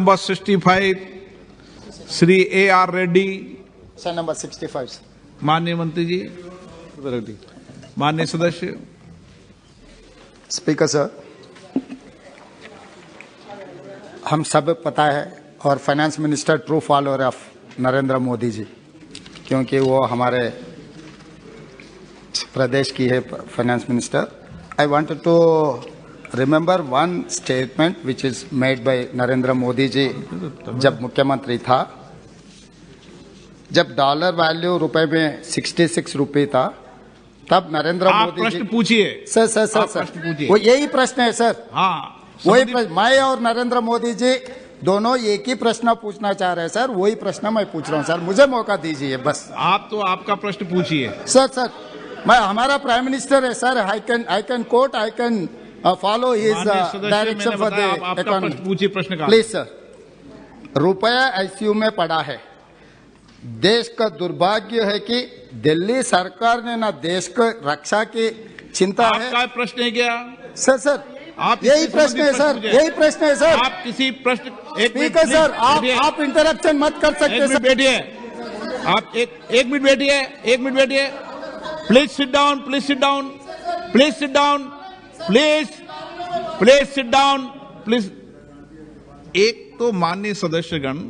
Number 65 Shri A.R. Reddy. Sir number 65। माननीय मंत्री जी, माननीय सदस्य। स्पीकर सर, हम सब पता है और finance minister true follower of Narendra Modi ji, क्योंकि वो हमारे प्रदेश की है finance minister. I wanted to remember one statement which is made by Narendra Modi ji जब मुख्यमंत्री था, जब डॉलर वैल्यू रुपए में 66 रुपये था, तब नरेंद्र मोदी जी। प्रश्न पूछिए सर सर सर सर वो यही प्रश्न है सर। हाँ, वही प्रश्न मैं और नरेंद्र मोदी जी दोनों एक ही प्रश्न पूछना चाह रहे हैं सर, वही प्रश्न मैं पूछ रहा हूँ सर, मुझे मौका दीजिए बस। आप तो आपका प्रश्न पूछिए। सर मैं हमारा प्राइम मिनिस्टर है sir, I can coat, I can follow his direction for the economy. पूछिए प्रश्न का। प्लीज सर, रुपया आईसीयू में पड़ा है। देश का दुर्भाग्य है कि दिल्ली सरकार ने ना देश को रक्षा की चिंता है। आपका प्रश्न है क्या? सर आप यही प्रश्न है सर, यही प्रश्न है सर। आप किसी प्रश्न स्पीकर सर, आप इंटरप्शन मत कर सकते सर। बैठिए, आप एक मिनट बैठिए, एक मिनट बैठिए। Please sit down, please sit down, please sit down, please sit down, please. एक तो माननीय सदस्यगण,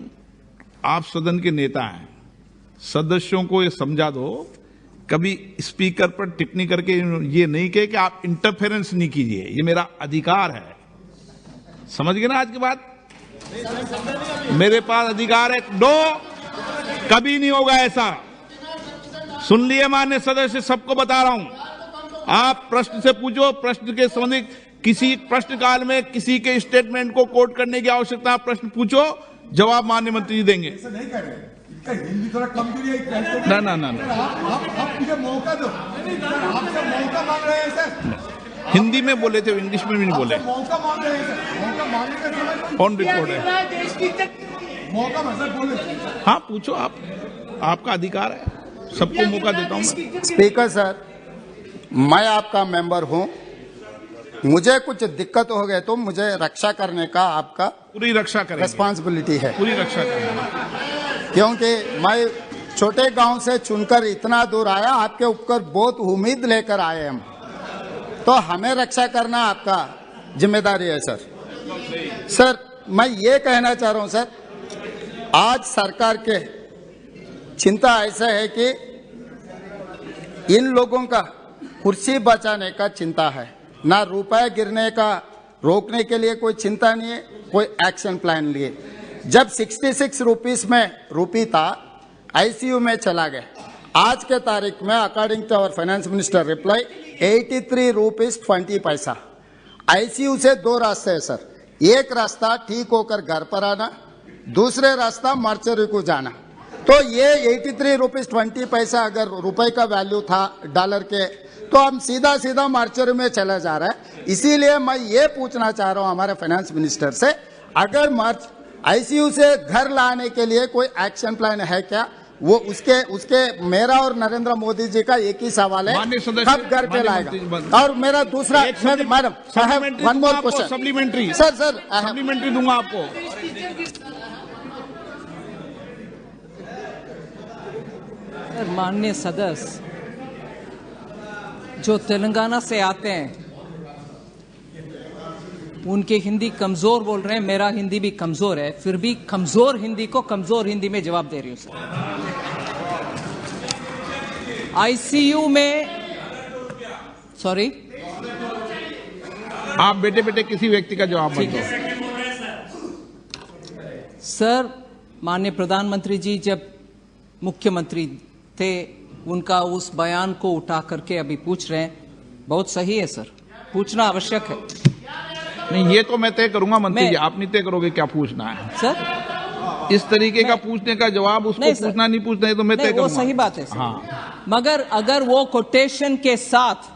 आप सदन के नेता हैं, सदस्यों को ये समझा दो, कभी स्पीकर पर टिप्पणी करके ये नहीं कहे कि आप इंटरफेरेंस नहीं कीजिए, ये मेरा अधिकार है। समझ गए ना आज की बात? मेरे पास अधिकार है। कभी नहीं होगा ऐसा। सुन लिए माननीय सदस्य, सबको बता रहा हूं। आप प्रश्न से पूछो, प्रश्न के संबंधित किसी प्रश्न काल में किसी के स्टेटमेंट को कोट करने की आवश्यकता, प्रश्न पूछो, जवाब माननीय मंत्री जी देंगे। हिंदी थोड़ा कमजोरी है। ना आप मुझे मौका दो। आपसे मौका मांग रहे हैं सर। हिंदी में बोले थे, इंग्लिश में भी नहीं बोले। मौका मांग रहे हैं सर, मौका मांगने का समय ऑन रिकॉर्ड है। मौका मतलब बोले। हाँ पूछो, आप, आपका अधिकार है, सबको मौका देता हूं मैं। स्पीकर सर, मैं आपका मेंबर हूं, मुझे कुछ दिक्कत हो गए तो मुझे रक्षा करने का आपका पूरी रक्षा करेंगे, रिस्पॉन्सिबिलिटी है, पूरी रक्षा करेंगे। क्योंकि मैं छोटे गांव से चुनकर इतना दूर आया, आपके ऊपर बहुत उम्मीद लेकर आए हम, तो हमें रक्षा करना आपका जिम्मेदारी है सर। सर मैं ये कहना चाह रहा हूं सर, आज सरकार के चिंता ऐसा है कि इन लोगों का कुर्सी बचाने का चिंता है, ना रुपए गिरने का रोकने के लिए कोई चिंता नहीं है, कोई एक्शन प्लान लिए। जब 66 रुपीस में रुपी था, आईसीयू में चला गया। आज के तारीख में according to our finance minister reply 83 rupees 20 पैसा। आईसीयू से दो रास्ते हैं सर, एक रास्ता ठीक होकर घर पर आना, दूसरे रास्ता मार्चरी को जाना। तो ये 83 रुपीस 20 पैसा अगर रुपए का वैल्यू था डॉलर के, तो हम सीधा सीधा मार्चरी में चला जा रहा है। इसीलिए मैं ये पूछना चाह रहा हूं हमारे फाइनेंस मिनिस्टर से, अगर आईसीयू से घर लाने के लिए कोई एक्शन प्लान है क्या? वो उसके मेरा और नरेंद्र मोदी जी का एक ही सवाल है, कब घर पे लाएगा? और मेरा दूसरा, madam one more question, supplementary sir supplementary दूंगा आपको। माननीय सदस्य जो तेलंगाना से आते हैं, उनकी हिंदी कमजोर बोल रहे हैं, मेरा हिंदी भी कमजोर है, फिर भी कमजोर हिंदी को कमजोर हिंदी में जवाब दे रही हूं सर। आईसीयू में, सॉरी, आप बेटे बेटे किसी व्यक्ति का जवाब मत दो। सर माननीय प्रधानमंत्री जी जब मुख्यमंत्री थे, उनका उस बयान को उठा करके अभी पूछ रहे हैं, बहुत सही है सर, पूछना आवश्यक है। नहीं, ये तो मैं तय करूंगा मंत्री जी, आप नहीं तय करोगे क्या पूछना है सर? इस तरीके का पूछने का जवाब उसको पूछना नहीं पूछना है तो मैं तय करूंगा। वो सही बात है सर। हाँ, मगर अगर वो कोटेशन के साथ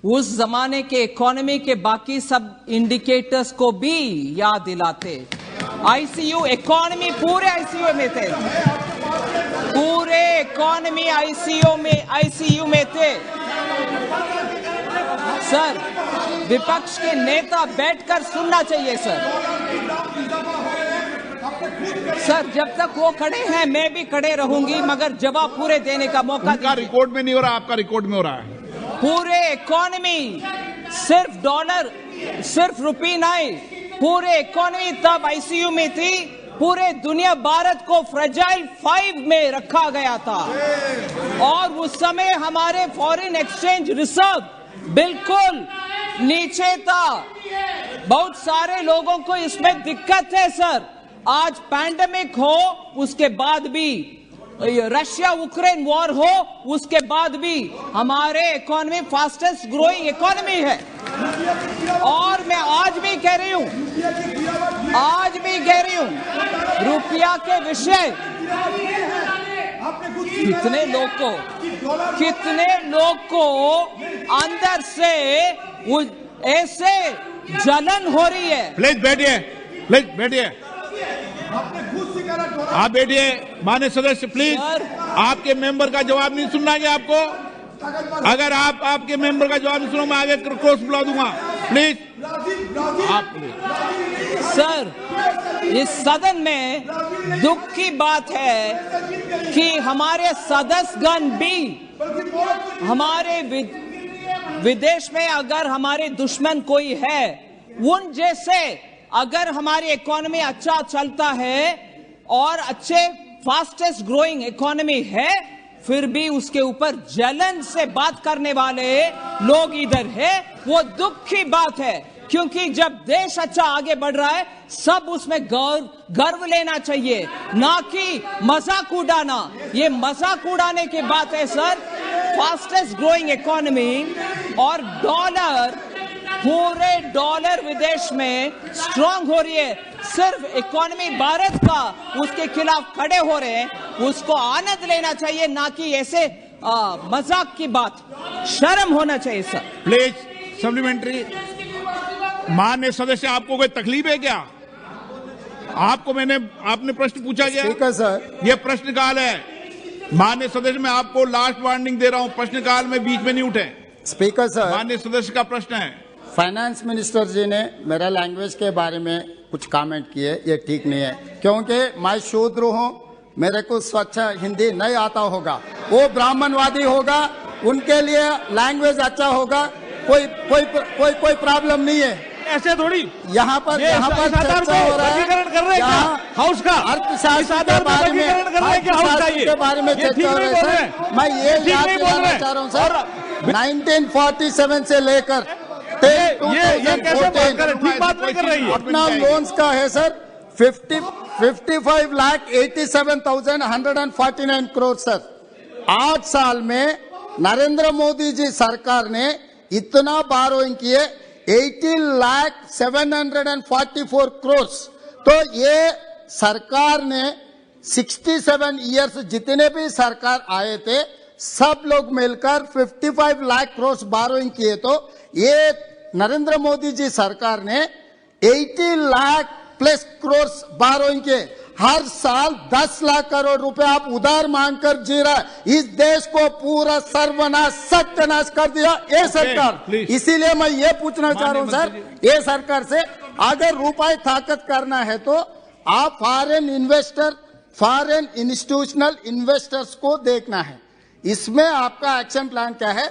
उस जमाने के इकोनॉमी के बाकी सब इंडिकेटर्स को भी याद दिलाते, आईसीयू इकोनॉमी पूरे आईसीयू में थे, पूरे इकोनॉमी आईसीयू में थे सर। विपक्ष के नेता बैठकर सुनना चाहिए सर। सर जब तक वो खड़े हैं मैं भी खड़े रहूंगी, मगर जवाब पूरे देने का मौका उनका दीजिए। रिकॉर्ड में नहीं हो रहा, आपका रिकॉर्ड में हो रहा है। पूरे इकोनॉमी सिर्फ डॉलर, सिर्फ रुपी नहीं, पूरे इकोनॉमी तब आईसीयू में थी। पूरे दुनिया भारत को फ्रेजाइल 5 में रखा गया था और उस समय हमारे फॉरेन एक्सचेंज रिजर्व बिल्कुल नीचे था। बहुत सारे लोगों को इसमें दिक्कत है सर। आज पैंडेमिक हो, उसके बाद भी रशिया यूक्रेन वॉर हो, उसके बाद भी हमारे इकोनॉमी फास्टेस्ट ग्रोइंग इकोनॉमी है। और मैं आज भी कह रही हूं, रुपया के विषय कितने लोग को अंदर से ऐसे जलन हो रही है। प्लीज बैठिए, आप बैठिए। माननीय सदस्य प्लीज, आपके मेंबर का जवाब नहीं सुनना है आपको। अगर आप आपके मेंबर का जवाब नहीं सुनो, मैं आगे क्रॉस बुला दूंगा। प्लीज आप सर, इस सदन में दुख की बात है कि हमारे सदस्यगण भी हमारे विदेश में अगर हमारे दुश्मन कोई है, उन जैसे अगर हमारी इकोनॉमी अच्छा चलता है और अच्छे फास्टेस्ट ग्रोइंग इकोनॉमी है, फिर भी उसके ऊपर जलन से बात करने वाले लोग इधर है। वो दुख की बात है, क्योंकि जब देश अच्छा आगे बढ़ रहा है सब उसमें गर्व लेना चाहिए, ना कि मजाक उड़ाना। ये मजाक उड़ाने की बात है सर। फास्टेस्ट ग्रोइंग इकोनॉमी और डॉलर, पूरे डॉलर विदेश में स्ट्रांग हो रही है। सिर्फ इकोनॉमी भारत का उसके खिलाफ खड़े हो रहे हैं, उसको आनंद लेना चाहिए, ना कि ऐसे मजाक की बात। शर्म होना चाहिए सर। Please supplementary. माननीय सदस्य, आपको कोई तकलीफ है क्या? आपने प्रश्न पूछा गया। स्पीकर सर, ये प्रश्नकाल है। माननीय सदस्य, मैं आपको लास्ट वार्निंग दे रहा हूं, प्रश्नकाल में बीच में नहीं उठे। स्पीकर सर, माननीय सदस्य का प्रश्न है। फाइनेंस मिनिस्टर जी ने मेरा लैंग्वेज के बारे में कुछ कमेंट किए, ये ठीक नहीं है, क्योंकि मैं शूद्र हूँ, मेरे को स्वच्छ हिंदी नहीं आता होगा। वो ब्राह्मणवादी होगा, उनके लिए लैंग्वेज अच्छा होगा, कोई प्रॉब्लम नहीं है। ऐसे थोड़ी यहाँ पर चर्चा हो रहा है, हाउस का अर्थशास्त्र के बारे में चर्चा हो रही है। मैं ये याद दिलाना चाह रहा हूँ सर, 1947 से लेकर अपना लोन्स का है सर 55,87,149 करोड़ सर। 8 साल में नरेंद्र मोदी जी सरकार ने इतना बारोइंग किए 18,744 करोड़। तो ये सरकार ने 67 इयर्स जितने भी सरकार आए थे सब लोग मिलकर 55 लाख करोड़ बारोइंग किए। तो ये नरेंद्र मोदी जी सरकार ने 80 लाख प्लस करोड़ बारोइंग के हर साल 10 लाख करोड़ रुपए आप उधार मांगकर जी रहा है। इस देश को पूरा सर्वनाश सत्यानाश कर दिया ये सरकार। इसीलिए मैं ये पूछना चाह रहा हूं सर, ये सरकार से अगर रुपए ताकत करना है तो आप foreign investor, foreign institutional investors को देखना है। इसमें आपका एक्शन प्लान क्या है?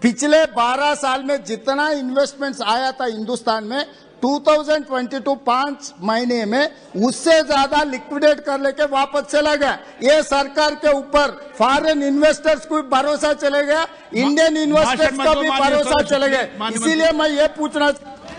पिछले 12 साल में जितना इन्वेस्टमेंट्स आया था हिंदुस्तान में 2022 5 महीने में उससे ज्यादा लिक्विडेट कर लेके वापस चला गया। ये सरकार के ऊपर फॉरेन इन्वेस्टर्स को भरोसा चले गया, इंडियन इन्वेस्टर्स का भी भरोसा चले गया। इसीलिए मैं ये पूछना